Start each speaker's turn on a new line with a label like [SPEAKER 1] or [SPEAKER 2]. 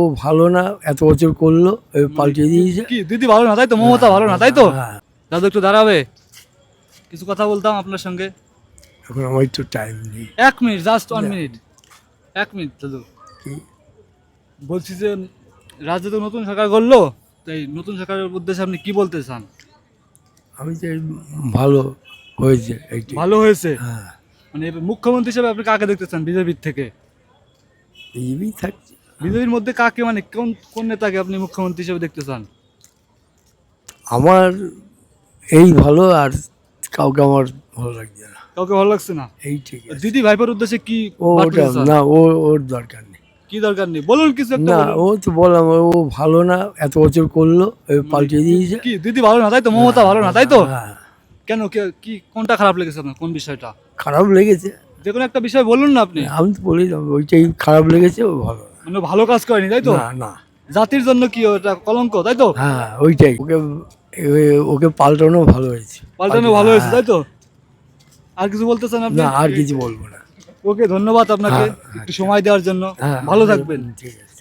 [SPEAKER 1] ও ভালো না, এত বছর করলো, পাল্টে দিয়েছে।
[SPEAKER 2] কি দিদি ভালো না তাই তো, মমতা ভালো না তাই তো?
[SPEAKER 1] হ্যাঁ,
[SPEAKER 2] দাদু একটু দাঁড়াবে, কিছু কথা বলতাম আপনার সঙ্গে।
[SPEAKER 1] এখন আমার একটু টাইম নেই।
[SPEAKER 2] 1 মিনিট, জাস্ট 1 মিনিট, 1 মিনিট দাদু।
[SPEAKER 1] কি?
[SPEAKER 2] বলছি যে রাজ্যে তো নতুন সরকার গড়লো, তাই নতুন সরকারের উদ্দেশ্যে আপনি কি বলতে চান?
[SPEAKER 1] আমি যে ভালো হয়েছে এইটি।
[SPEAKER 2] ভালো হয়েছে,
[SPEAKER 1] হ্যাঁ,
[SPEAKER 2] মানে মুখ্যমন্ত্রী হিসেবে আপনি কাকে দেখতে চান বিজেপির থেকে?
[SPEAKER 1] বিজেপি থাকছে।
[SPEAKER 2] বিজেপির মধ্যে কাকে, মানে কোন কোন নেতাকে আপনি মুখ্যমন্ত্রী হিসেবে দেখতে চান?
[SPEAKER 1] আমার এই ভালো, আর কাউকে আমার ভালো লাগছে না।
[SPEAKER 2] কাউকে ভালো লাগছে না?
[SPEAKER 1] এই ঠিক আছে।
[SPEAKER 2] দিদি ভাইপোর উদ্দেশ্যে কি
[SPEAKER 1] ও
[SPEAKER 2] বার্তা
[SPEAKER 1] ওটা
[SPEAKER 2] দিতে চান?
[SPEAKER 1] না, ওর দরকার নেই।
[SPEAKER 2] কি দরকার নেই, বলুন কিছু একটা
[SPEAKER 1] না,
[SPEAKER 2] বলুন।
[SPEAKER 1] ও তো বললাম, ও ভালো না, এত বছর করলো, পাল্টে দিয়েছে।
[SPEAKER 2] কি দিদি ভালো না তাই তো, মমতা ভালো না তাই তো?
[SPEAKER 1] হ্যাঁ,
[SPEAKER 2] কেন কি কোনটা খারাপ লেগেছে আপনার, কোন বিষয়টা?
[SPEAKER 1] খারাপ লেগেছে।
[SPEAKER 2] যে কোনো একটা বিষয় বলুন না আপনি।
[SPEAKER 1] আমি তো বলি ওইটাই খারাপ লেগেছে, ও ভালো না।
[SPEAKER 2] মানে ভালো কাজ করেনি তাই তো?
[SPEAKER 1] না না,
[SPEAKER 2] জাতির জন্য কি ওটা কলঙ্ক তাই তো?
[SPEAKER 1] হ্যাঁ ওইটাই, ওকে পাল্টানো ভালো হয়েছে।
[SPEAKER 2] পাল্টানো ভালো হয়েছে তাই তো? আর কিছু বলতে চান আপনি?
[SPEAKER 1] না, আর কিছু বলবো না।
[SPEAKER 2] ওকে, ধন্যবাদ আপনাকে
[SPEAKER 1] হ্যাঁ,
[SPEAKER 2] একটু সময় দেওয়ার জন্য।
[SPEAKER 1] হ্যাঁ,
[SPEAKER 2] ভালো থাকবেন।
[SPEAKER 1] ঠিক আছে।